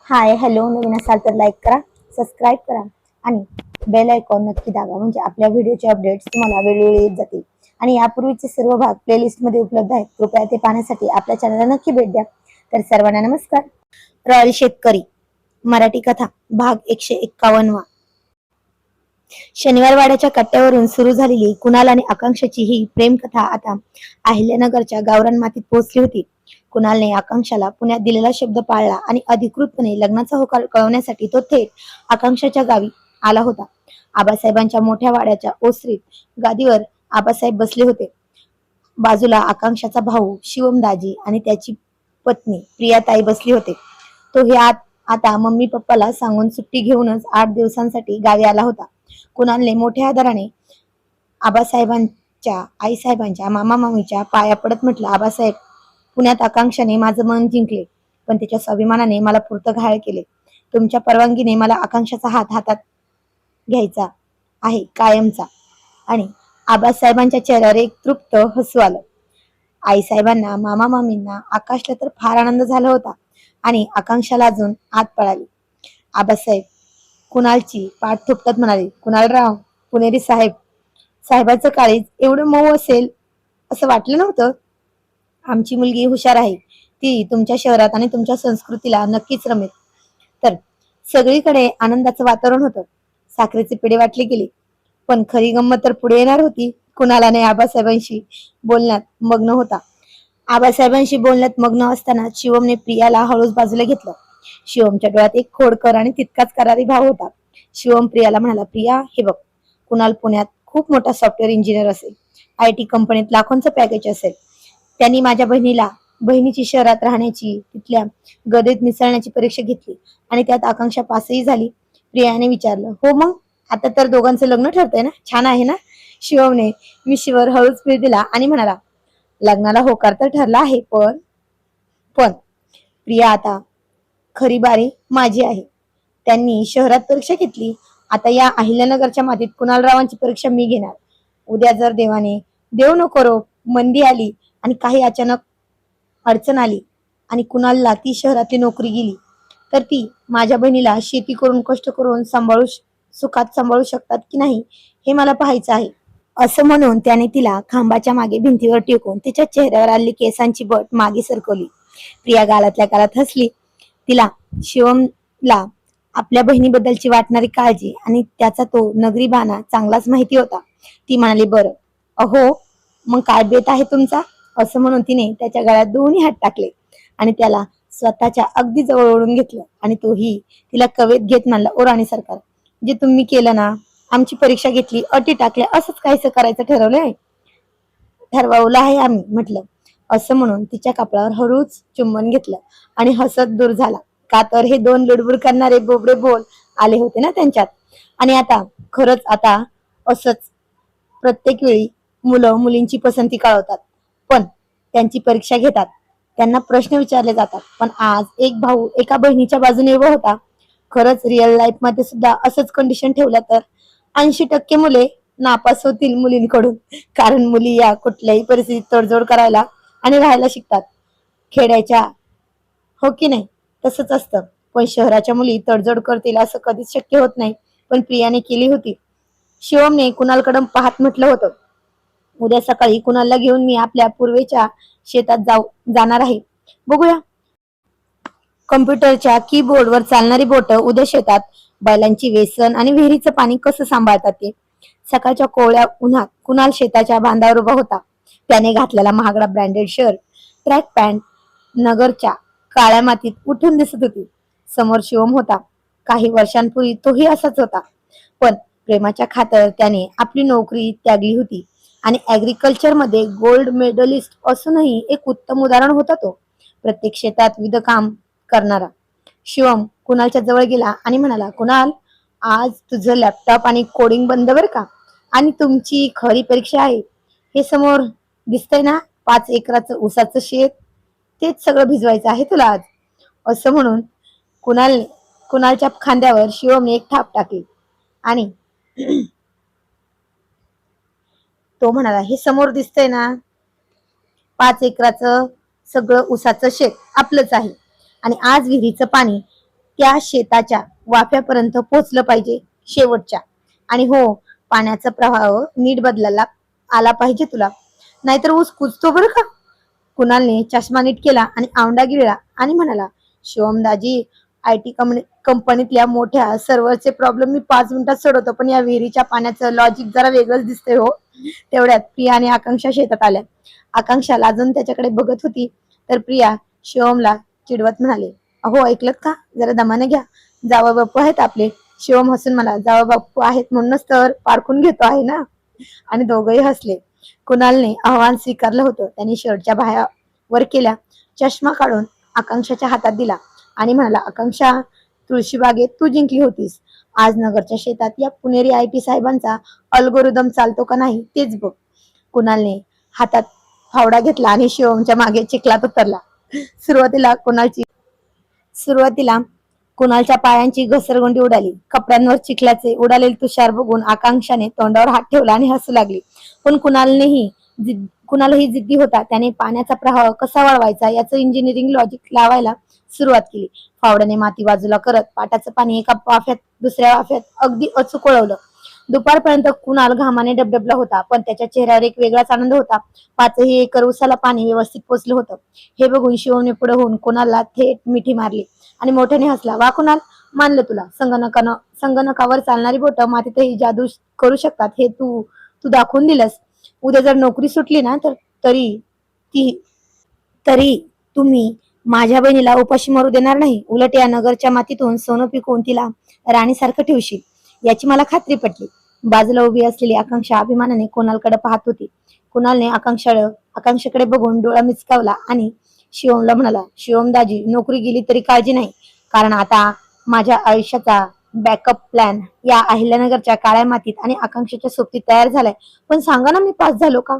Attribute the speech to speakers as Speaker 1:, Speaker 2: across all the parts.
Speaker 1: Hi hello, नवीन असाल तर like करा, सबस्क्राईब करा आणि बेल आयकॉन नक्की दाबा, म्हणजे आपल्या व्हिडिओचे अपडेट्स तुम्हाला वेळोवेळी येत जातील. आणि यापूर्वीचे सर्व भाग प्लेलिस्ट मध्ये उपलब्ध आहेत, कृपया ते पाहण्यासाठी आपल्या चॅनलला नक्की भेट द्या. तर सर्वांना नमस्कार. रॉयल शेतकरी मराठी कथा भाग 151 वा. शनिवारवाड्याच्या कट्ट्यावरून सुरू झालेली कुणाल आणि आकांक्षाची ही प्रेमकथा आता अहिल्यानगरच्या गावरान मातीत पोहोचली होती. कुणालने आकांक्षाला पुण्यात दिलेला शब्द पाळला आणि अधिकृतपणे लग्नाचा होकार कळवण्यासाठी तो थेट आकांक्षाच्या गावी आला होता. आबासाहेबांच्या मोठ्या वाड्याच्या ओसरीत गादीवर आबासाहेब बसले होते. बाजूला आकांक्षाचा भाऊ शिवमदाजी आणि त्याची पत्नी प्रियाताई बसली होते. तो हे आता मम्मी पप्पाला सांगून सुट्टी घेऊनच 8 दिवसांसाठी गावी आला होता. कुणालने मोठ्या आदराने आबासाहेबांच्या आईसाहेबांच्या मामा मामीच्या पाया पडत म्हटलं, आबासाहेब, पुण्यात आकांक्षाने माझं मन जिंकले, पण त्याच्या स्वाभिमानाने मला पुरतं घायल केले. तुमच्या परवानगीने मला आकांक्षाचा हात हातात घ्यायचा आहे कायमचा. आणि आबासाहेबांच्या चेहऱ्यावर एक तृप्त हसू आलं. आईसाहेबांना, मामा मामींना, आकाशला तर फार आनंद झाला होता आणि आकांक्षाला अजून आत पळाली. आबासाहेब कुणालची पाठ थोपटत म्हणाले, कुणालराव, पुणेरी साहेब, साहेबाचं काळीज एवढं मऊ असेल असं वाटलं नव्हतं. आमची मुलगी हुशार आहे, ती तुमच्या शहरात आणि तुमच्या संस्कृतीला नक्कीच रमेल. तर सगळीकडे आनंदाचं वातावरण होतं. साखरेचे पेढे वाटले गेले, पण खरी गंमत तर पुढे येणार होती. कुणालाने आबासाहेबांशी बोलण्यात मग्न होता. आबासाहेबांशी बोलण्यात मग्न असताना शिवमने प्रियाला हळूच बाजूला घेतलं. शिवमच्या डोळ्यात एक खोडकर आणि तितकाच करारी भाव होता. शिवम प्रियाला म्हणाला, प्रिया, हे बघ, कुणाल पुण्यात खूप मोठा सॉफ्टवेअर इंजिनियर असेल, IT कंपनीत लाखोंचं पॅकेज असेल. त्यांनी माझ्या बहिणीची शहरात राहण्याची, तिथल्या गदेत मिसळण्याची परीक्षा घेतली आणि त्यात आकांक्षा पासही झाली. प्रियाने विचारलं, हो मग आता तर दोघांचं लग्न ठरतंय ना, छान आहे ना. शिवमने मिशीवर हळूच फिर दिला आणि म्हणाला, लग्नाला होकार तर ठरला आहे, पण पण प्रिया, आता खरी बारी माझी आहे. त्यांनी शहरात परीक्षा घेतली, आता या अहिल्यानगरच्या मातीत कुणालरावांची परीक्षा मी घेणार. उद्या जर देवाने, देव नको रो, मंदी आली आणि काही अचानक अडचण आली आणि कुणालला ती शहरातली नोकरी गेली, तर ती माझ्या बहिणीला शेती करून कष्ट करून सुखात सांभाळू शकतात की नाही हे मला पाहायचं आहे. असं म्हणून त्याने तिला खांबाच्या मागे भिंतीवर टेकून तिच्या चेहऱ्यावर आलेली केसांची बट मागे सरकवली. प्रिया गालातल्या गालात हसली. तिला शिवमला आपल्या बहिणीबद्दलची वाटणारी काळजी आणि त्याचा तो नगरी बाणा चांगलाच माहिती होता. ती म्हणाली, बरं, अहो, मग काय बेत आहे तुमचा. असं म्हणून तिने त्याच्या गळ्यात दोन्ही हात टाकले आणि त्याला स्वतःच्या अगदी जवळ ओढून घेतलं आणि तोही तिला कवेत घेत म्हणला, ओ राणी सरकार, जे तुम्ही केलं ना, आमची परीक्षा घेतली, अटी टाकल्या, असंच काहीसं करायचं ठरवलं आहे आम्ही, म्हटलं. असं म्हणून तिच्या कपाळावर हळूच चुंबन घेतलं आणि हसत दूर झाला. का तर हे दोन लुडबुड करणारे बोबडे बोल आले होते ना त्यांच्यात. आणि आता खरंच आता असंच प्रत्येक वेळी मुलं मुलींची पसंती कळवतात, पण त्यांची परीक्षा घेतात, त्यांना प्रश्न विचारले जातात. पण आज एक भाऊ एका बहिणीच्या बाजूने उभा होता. खरंच रिअल लाईफ मध्ये सुद्धा असंच कंडिशन ठेवलं तर 80% मुले नापास होतील मुलींकडून, कारण मुली या कुठल्याही परिस्थितीत तडजोड करायला आणि राहायला शिकतात. खेड्याच्या, हो की नाही, तसंच असतं. पण शहराच्या मुली तडजोड करतील असं कधीच शक्य होत नाही, पण प्रियाने केली होती. शिवमने कुणालकडे पाहत म्हटलं होतं, उद्या सकाळी कुणालला घेऊन मी आपल्या पूर्वेच्या शेतात जाणार आहे. बघूया कम्प्युटरच्या कीबोर्डवर चालणारी बोटं उद्या शेतात बैलांची वेसन आणि विहिरीचं पाणी कसं सांभाळतात ते. सकाळच्या कोवळ्या उन्हात कुणाल शेताच्या बांधावर उभा होता. त्याने घातलेला महागडा ब्रँडेड शर्ट, ट्रॅक पॅन्ट नगरच्या काळ्या मातीत उठून दिसत होती. समोर शिवम होता. काही वर्षांपूर्वी तोही असाच होता, पण प्रेमाच्या खातर त्याने आपली नोकरी त्यागली होती आणि ऍग्रिकल्चर मध्ये गोल्ड मेडलिस्ट असूनही एक उत्तम उदाहरण होता तो, प्रत्येक शेतात विविध काम करणारा. शिवम कुणालच्या जवळ गेला आणि म्हणाला, कुणाल, आज तुझं लॅपटॉप आणि कोडिंग बंद बर का, आणि तुमची खरी परीक्षा आहे. हे समोर दिसतंय ना, 5 एकराचं ऊसाचं शेत, तेच सगळं भिजवायचं आहे तुला आज. असं म्हणून कुणालच्या खांद्यावर शिवमने एक थाप टाकली आणि तो म्हणाला, हे समोर दिसतंय ना, 5 एकराचं सगळं ऊसाचं शेत आपलंच आहे आणि आज विहिरीचं पाणी त्या शेताच्या वाफ्यापर्यंत पोहोचलं पाहिजे शेवटच्या. आणि हो, पाण्याचा प्रवाह नीट बदलायला आला पाहिजे तुला, नाहीतर ऊस कुजतो बरं का. कुणालने चष्मा नीट केला आणि आवंडा गिळला आणि म्हणाला, शिवमदाजी, IT कंपनीतल्या मोठ्या सर्व्हरचे प्रॉब्लेम मी 5 मिनिटात सोडवतो, पण या विहिरीच्या पाण्याचं लॉजिक जरा वेगळंच दिसतंय हो. तेवढ्यात प्रिया आणि आकांक्षा शेतात आल्या. आकांक्षा लाजून त्याच्याकडे बघत होती, तर प्रिया शिवमला चिडवत म्हणाले, अहो ऐकलत का, जरा दमाने घ्या, जावा बापू आहेत आपले. शिवम हसून मला, जावा बापू आहेत म्हणूनच तर पारखून घेतो आहे ना. आणि दोघंही हसले. कुणालने आव्हान स्वीकारलं होतं. त्यांनी शर्टच्या बाह्या वर केल्या, चष्मा काढून आकांक्षाच्या हातात दिला आणि म्हणाला, आकांक्षा, तुळशीबागेत तू जिंकली होतीस. आज नगरच्या शेतात या पुणेरी IT साहेबांचा अल्गोरिदम चालतो का नाही तेच बघ. कुणालने हातात फावडा घेतला आणि शिवमच्या मागे चिखलात उतरला. सुरुवातीला कुणालची सुरुवातीला कुणालच्या पायांची घसरगुंडी उडाली. कपड्यांवर चिखलाचे उडालेले तुषार बघून आकांक्षाने तोंडावर हात ठेवला आणि हसू लागली. पण कुणालही जिद्दी होता. त्याने पाण्याचा प्रवाह कसा वळवायचा याचं इंजिनिअरिंग लॉजिक लावायला सुरुवात केली. फावड्याने माती बाजूला करत पाटाचं पाणी एका वाफ्यात दुसऱ्या वाफ्यात अगदी अचूक वळवलं. दुपारपर्यंत कुणाल घामाने डबडबला होता, पण त्याच्या चेहऱ्यावर एक वेगळाच आनंद होता. 5 एकर ऊसाला पाणी व्यवस्थित पोचलं होतं. हे बघून शिवमने पुढे होऊन कुणालला थेट मिठी मारली आणि मोठ्याने हसला. वा कुणाल, मानलं तुला. संगणकावर चालणारी बोटं मातीतही जादू करू शकतात हे तू तू दाखवून दिलंस. उद्या जर नोकरी सुटली ना, तर तरी ती तरी तुम्ही माझ्या बहिणीला उपाशी मरू देणार नाही. उलट या नगरच्या मातीतून सोनं पिकवून तिला राणीसारखं ठेवशील याची मला खात्री पटली. बाजूला उभी असलेली आकांक्षा अभिमानाने कुणालकडे पाहत होती. कुणालने आकांक्षाकडे बघून डोळा मिचकावला आणि शिवमला म्हणाला, शिवमदाजी, नोकरी गेली तरी काळजी नाही, कारण आता माझ्या आयुष्याचा बॅकअप प्लॅन या अहिल्यानगरच्या काळ्या मातीत आणि आकांक्षेच्या सोबतीत तयार झालाय. पण सांगा ना, मी पास झालो का.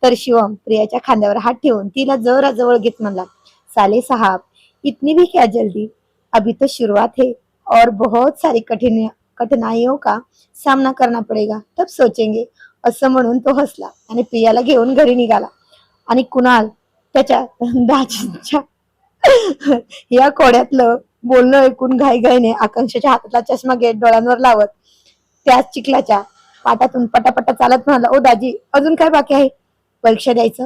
Speaker 1: तर शिवम प्रियाच्या खांद्यावर हात ठेवून तिला जरा जवळ घेत म्हणला, साले साहब, इतनी भी क्या जल्दी, अभी तो शुरुआत है और बहुत सारी कठिनाइयों का सामना करना पडेगा, तब सोचेंगे. असं म्हणून तो हसला आणि प्रियाला घेऊन घरी निघाला. आणि कुणाल त्याच्या दाजींच्या या कोड्यातलं बोलणं ऐकून घाईघाईने आकांक्षाच्या हातातला चष्मा घेत डोळ्यांवर लावत त्याच चिखलाच्या पाटातून पटापटा चालत म्हणाला, ओ दाजी, अजून काय बाकी आहे परीक्षा द्यायचं.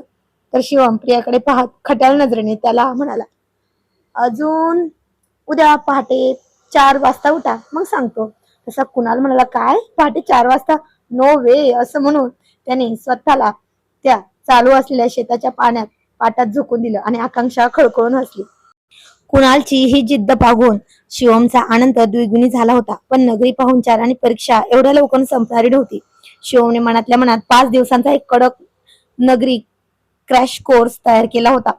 Speaker 1: तर शिवम प्रियाकडे पाहत खट्याळ नजरेने त्याला म्हणाला, अजून उद्या पहाटे 4 वाजता उठा, मग सांगतो. तसा कुणाल म्हणाला, काय पहाटे 4 वाजता, नो वे. असं म्हणून त्याने स्वतःला त्या चालू असलेल्या शेताच्या पाटात झोकून दिलं आणि आकांक्षा खळखळून हसली. कुणालची ही जिद्द पाहून शिवमचा आनंद द्विगुणी झाला होता. पण नगरी पाहुणचार आणि परीक्षा एवढ्या लवकर संपणारी नव्हती. शिवमने मनातल्या मनात 5 दिवसांचा एक कडक नगरी क्रॅश कोर्स तयार केला होता.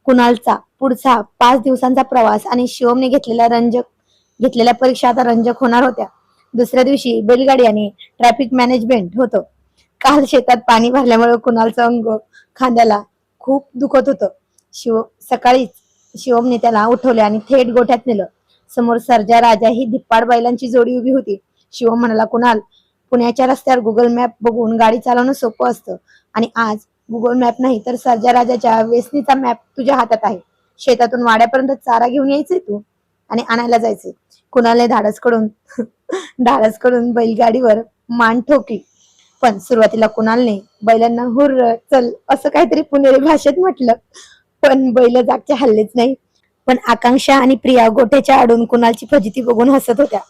Speaker 1: कुणालचा पुढचा 5 दिवसांचा प्रवास आणि शिवमने घेतलेल्या परीक्षा आता रंजक होणार होत्या. दुसऱ्या दिवशी बैलगाडी आणि ट्रॅफिक मॅनेजमेंट होतं. काल शेतात पाणी भरल्यामुळे कुणालचं अंग खांद्याला खूप दुखत होतं. सकाळीच शिवमने त्याला उठवले आणि थेट गोठ्यात नेलं. समोर सर्जा राजा ही धिप्पाड बैलांची जोडी उभी होती. शिवम म्हणाला, कुणाल, पुण्याच्या रस्त्यावर गुगल मॅप बघून गाडी चालवणं सोपं असतं, आणि आज गुगल मॅप नाही तर सर्जा राजाच्या वेसणीचा मॅप तुझ्या हातात आहे. शेतातून वाड्यापर्यंत चारा घेऊन यायचंय तू आणि आणायला जायचंय. कुणालने धाडस करून बैलगाडीवर मान ठोकली. पण सुरुवातीला कुणालने बैलांना हुर्र चल असं काहीतरी पुणेरी भाषेत म्हटलं, पण बैल जागचे हल्लेच नाही. पण आकांक्षा आणि प्रिया गोठ्याच्या आडून कुणालची फजिती बघून हसत होत्या.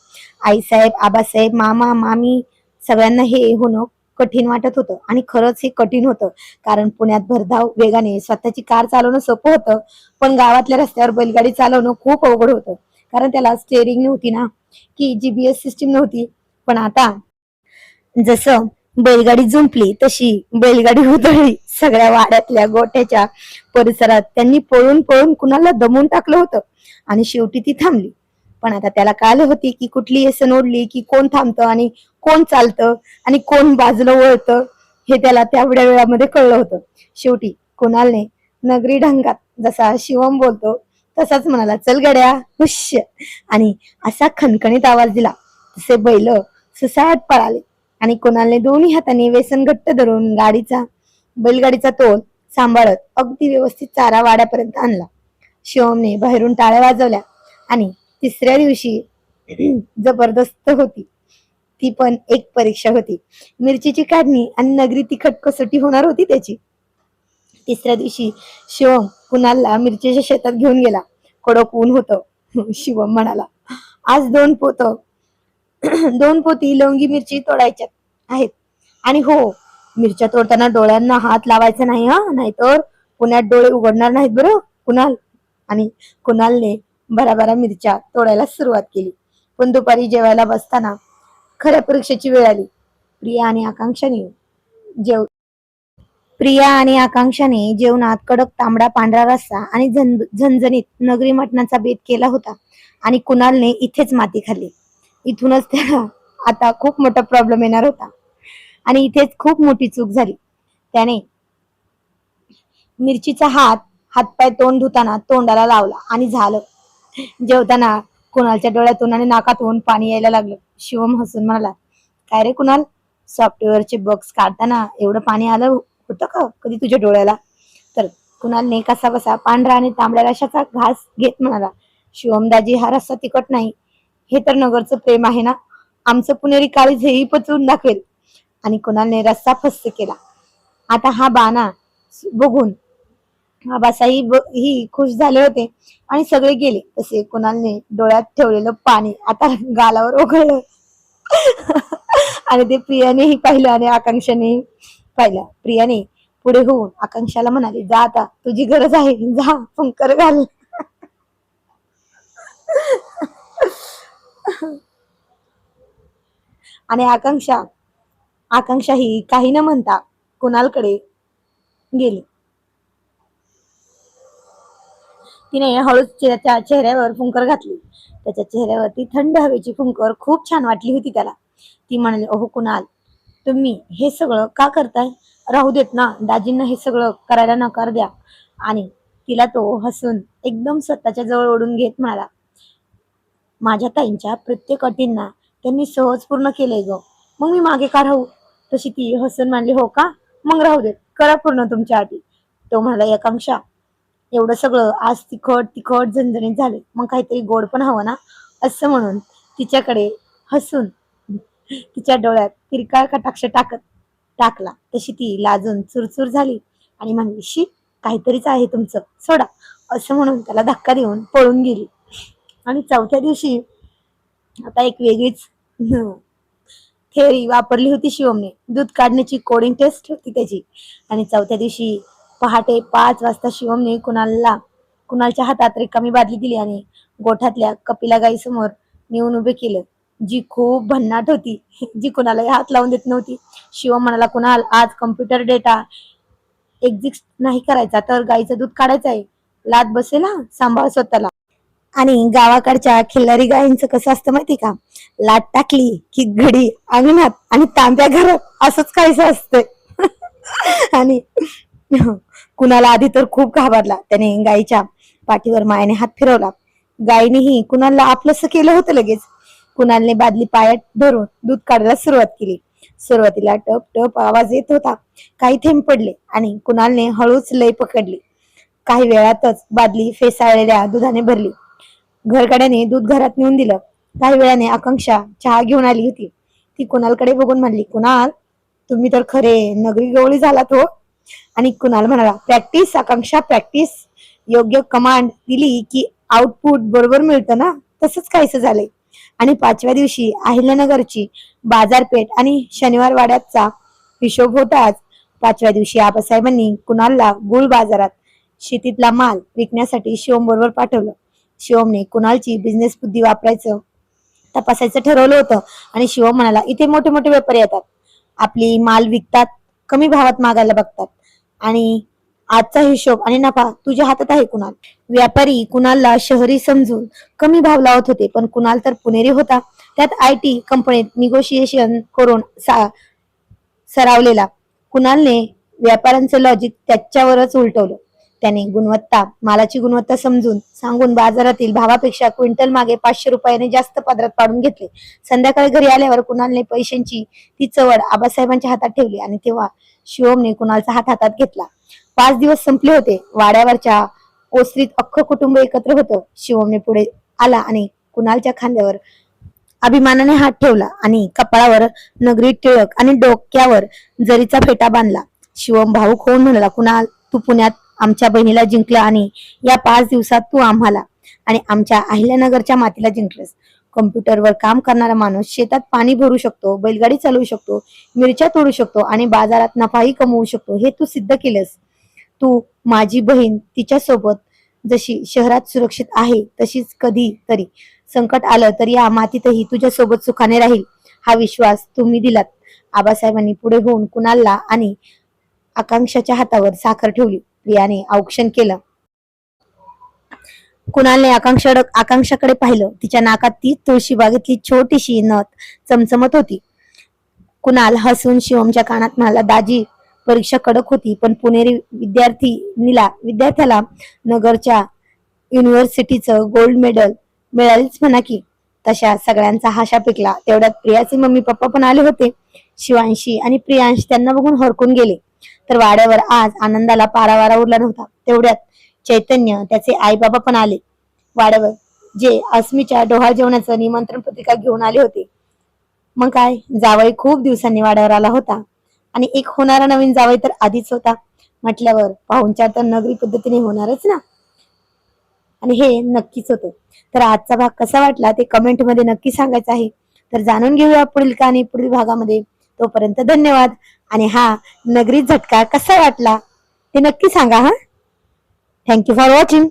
Speaker 1: आईसाहेब, आबासाहेब, मामा, मामी सगळ्यांना हे होणं कठीण वाटत होतं. आणि खरंच हे कठीण होतं, कारण पुण्यात भरधाव वेगाने स्वतःची कार चालवणं सोपं होतं, पण गावातल्या रस्त्यावर बैलगाडी चालवणं खूप अवघड होतं. कारण त्याला स्टेअरिंग नव्हती ना, की GPS सिस्टीम नव्हती. पण आता जसं बैलगाडी जुंपली तशी बैलगाडी उधळली. सगळ्या वाड्यातल्या गोठ्याच्या परिसरात त्यांनी पळून पळून कुणाला दमून टाकलं होतं आणि शेवटी ती थांबली. पण आता त्याला कळले होती की कुठली येसन ओढली की कोण थांबतं आणि कोण चालतं आणि कोण बाजूला वळतं, हे त्याला तेवढ्या वेळामध्ये कळलं होतं. शेवटी कुणालने नगरी ढंगात जसा शिवम बोलतो तसाच म्हणाला, चल गड्या, हुश्य, आणि असा खणखणीत आवाज दिला तसे बैल सुसाट पळाले. आणि कुणालने दोन्ही हाताने वेसन घट्ट धरून बैलगाडीचा तोल सांभाळत अगदी व्यवस्थित चारा वाड्यापर्यंत आणला. शिवमने बाहेरून टाळ्या वाजवल्या आणि तिसऱ्या दिवशी जबरदस्त होती. ती पण एक परीक्षा होती. मिरचीची काढणी आणि नगरी तिखट कसोटी होणार होती त्याची. तिसऱ्या दिवशी शिवम कुणालला मिरचीच्या शेतात घेऊन गेला. कडक ऊन होतं. शिवम म्हणाला, आज 2 पोती लवंगी मिरची तोडायच्यात आहेत. आणि हो, मिरच्या तोडताना डोळ्यांना हात लावायचा नाही हा, नाहीतर पुण्यात डोळे उघडणार नाहीत बरं कुणाल. आणि कुणालने भराभरा मिरच्या तोडायला सुरुवात केली. पण दुपारी जेवायला बसताना खऱ्या परीक्षेची वेळ आली. प्रिया आणि आकांक्षाने जेव प्रिया आणि आकांक्षाने जेवणात कडक तांबडा पांढरा रस्सा आणि झणझणीत नगरी मटणाचा बेत केला होता. आणि कुणालने इथेच माती खाल्ली. इथूनच त्याला आता खूप मोठा प्रॉब्लेम येणार होता. आणि इथेच खूप मोठी चूक झाली. त्याने मिरचीचा हातपाय तोंड धुताना तोंडाला लावला आणि झालं. जेवताना कुणालच्या डोळ्यातून आणि नाकातून पाणी यायला लागलं. शिवम हसून म्हणाला, काय रे कुणाल, सॉफ्टवेअरचे बग्स काढताना एवढं पाणी आलं होतं का कधी तुझ्या डोळ्याला? तर कुणालने कसा बसा पांढरा आणि तांबड्या रशाचा घास घेत म्हणाला, शिवमदाजी, हा रस्सा तिखट नाही. हे तर नगरचं प्रेम आहे ना, आमचं पुणेरी काळीज हेही पचवून दाखवेल. आणि कुणालने रस्सा फस्त केला. आता हा बाणा बघून ही खुश झाले होते आणि सगळे गेले. तसे कुणालने डोळ्यात ठेवलेलं पाणी आता गालावर ओघळलं. आणि ते प्रियानेही पाहिलं आणि आकांक्षानेही पाहिलं. प्रियाने पुढे होऊन आकांक्षाला म्हणाले, जा आता, तुझी गरज आहे, जा फुंकर घाल. आणि आकांक्षा ही काही न म्हणता कुणालकडे गेली. तिने हळूच त्याच्या चेहऱ्यावर फुंकर घातली. त्याच्या चेहऱ्यावरती थंड हवेची फुंकर खूप छान वाटली होती त्याला. ती म्हणाली, ओहो कुणाल, तुम्ही हे सगळं का करताय? राहू देत ना, दाजींना हे सगळं करायला नकार द्या. आणि तिला तो हसून एकदम स्वतःच्या जवळ ओढून घेत म्हणाला, माझ्या ताईंच्या प्रत्येक अटींना त्यांनी सहज पूर्ण केलंय ग, मग मी मागे का राहू? तशी ती हसून म्हणली, हो का, मग राहू देत, करा पूर्ण तुमच्या अटी. तो म्हणाला, आकांक्षा, एवढं सगळं आज तिखट तिखट झणझणीत झाले, मग काहीतरी गोड पण हवं ना. असं म्हणून तिच्याकडे हसून तिच्या डोळ्यात तिरकाळ कटाक्ष टाकला. तशी ती लाजून चुरचूर झाली आणि म्हणली, शी, काहीतरीच आहे तुमचं, सोडा. असं म्हणून त्याला धक्का देऊन पळून गेली. आणि चौथ्या दिवशी आता एक वेगळीच थेअरी वापरली होती शिवमने. दूध काढण्याची कोडिंग टेस्ट होती त्याची. आणि चौथ्या दिवशी पहाटे 5 वाजता शिवमने कुणालच्या हातात रिकामी बादली दिली आणि गोठ्यातल्या कपिला गाईसमोर नेऊन उभे केलं, जी खूप भन्नाट होती, जी कुणालाही हात लावून देत नव्हती. शिवम म्हणाला, कुणाल, आज कम्प्युटर डेटा एक्झिस्ट नाही करायचा, तर गाईचं दूध काढायचं आहे. लाद बसेल हा, सांभाळ स्वतःला. आणि गावाकडच्या खिल्लारी गायींचं कसं असतं माहिती का, लाट टाकली की घडी अंगणात आणि तांब्या घरात, असंच काहीसं असतंय. आणि कुणाला आधी तर खूप घाबरला. त्याने गायीच्या पाठीवर मायेने हात फिरवला. गायीनेही कुणाला आपलंसं केलं होतं लगेच. कुणालने बादली पायात धरून दूध काढायला सुरुवात केली. सुरुवातीला टप टप आवाज येत होता. काही थेंब पडले आणि कुणालने हळूच लय पकडली. काही वेळातच बादली फेसाळलेल्या दुधाने भरली. घरकड्याने दूध घरात नेऊन दिलं. काही वेळाने आकांक्षा चहा घेऊन आली होती. ती कुणालकडे बघून म्हणली, कुणाल, तुम्ही तर खरे नगरी गवळी झालात हो. आणि कुणाल म्हणाला, प्रॅक्टिस आकांक्षा, प्रॅक्टिस. योग्य कमांड दिली की आउटपुट बरोबर मिळतं ना, तसंच काहीसं झालंय. आणि 5व्या दिवशी अहिल्यानगरची बाजारपेठ आणि शनिवार वाड्याचा हिशोब होताच 5व्या दिवशी आबासाहेबांनी कुणालला गुळ बाजारात शेतीतला माल विकण्यासाठी शिवम बरोबर पाठवलं. शिवमने कुणालची बिझनेस बुद्धी तपासायचं ठरवलं होतं. आणि शिवम म्हणाला, इथे मोठे मोठे व्यापारी येतात, आपली माल विकतात, कमी भावात मागायला बघतात, आणि आजचा हिशोब आणि नफा तुझ्या हातात आहे कुणाल. व्यापारी कुणालला शहरी समजून कमी भाव लावत होते, पण कुणाल तर पुणेरी होता, त्यात IT कंपनीत निगोशिएशन करून सरावलेला. कुणालने व्यापाऱ्यांचं लॉजिक त्याच्यावरच उलटवलं. त्याने मालाची गुणवत्ता समजून सांगून बाजारातील भावापेक्षा क्विंटल मागे 500 रुपयाने जास्त पदरात पाडून घेतले. संध्याकाळी घरी आल्यावर कुणालने पैशांची ती चवड आबासाहेबांच्या हातात ठेवली आणि तेव्हा शिवमने कुणालचा हात हातात घेतला. 5 दिवस संपले होते. वाड्यावरच्या ओसरीत अख्खं कुटुंब एकत्र होतं. शिवमने पुढे आला आणि कुणालच्या खांद्यावर अभिमानाने हात ठेवला आणि कपाळावर नगरी टिळक आणि डोक्यावर जरीचा फेटा बांधला. शिवम भाऊक होऊन म्हणाला, कुणाल, तू पुण्यात आमच्या बहिणीला जिंकलं आणि या 5 दिवसात तू आम्हाला आणि आमच्या अहिल्यानगरच्या मातीला जिंकलंस. कम्प्युटरवर काम करणारा माणूस शेतात पाणी भरू शकतो, बैलगाडी चालवू शकतो, मिरच्या तोडू शकतो आणि बाजारात नफाही कमवू शकतो, हे तू सिद्ध केलंस. तू माझी बहीण तिच्यासोबत जशी शहरात सुरक्षित आहे तशीच कधी तरी संकट आलं तर या मातीतही तुझ्यासोबत सुखाने राहील, हा विश्वास तुम्ही दिलात. आबासाहेबांनी पुढे होऊन कुणालला आणि आकांक्षाच्या हातावर साखर ठेवली. प्रियाने औक्षण केलं. कुणालने आकांक्षाकडे पाहिलं. तिच्या नाकात ती तुळशीबागेतली छोटीशी नथ चमचमत होती. कुणाल हसून शिवमच्या कानात म्हणाला, दाजी, परीक्षा कडक होती पण पुणेरी विद्यार्थ्याला नगरच्या युनिव्हर्सिटीचं गोल्ड मेडल मिळालीच म्हणा की. तशा सगळ्यांचा हाशा पिकला. तेवढ्यात प्रियाचे मम्मी पप्पा पण आले होते. शिवांशी आणि प्रियांश त्यांना बघून हरकून गेले. तर वाड्यावर आज आनंदाला पारावारा उरला नव्हता. तेवढ्यात चैतन्य, त्याचे आई बाबा पण आले वाड्यावर, जे अस्मीच्या डोहाळ जेवणाचं निमंत्रण पत्रिका घेऊन आले होते. मग काय, जावई खूप दिवसांनी वाड्यावर आला होता आणि एक होणारा नवीन जावई तर आधीच होता म्हटल्यावर पाहुणचार तर नगरी पद्धतीने होणारच ना. आणि हे नक्कीच होतं. तर आजचा भाग कसा वाटला ते कमेंट मध्ये नक्की सांगायचं आहे. तर जाणून घेऊया पुढील कहाणी पुढील भागामध्ये. तोपर्यंत धन्यवाद. आणि हा नगरी झटका कसा वाटला ते नक्की सांगा. हा, थँक्यू फॉर वॉचिंग.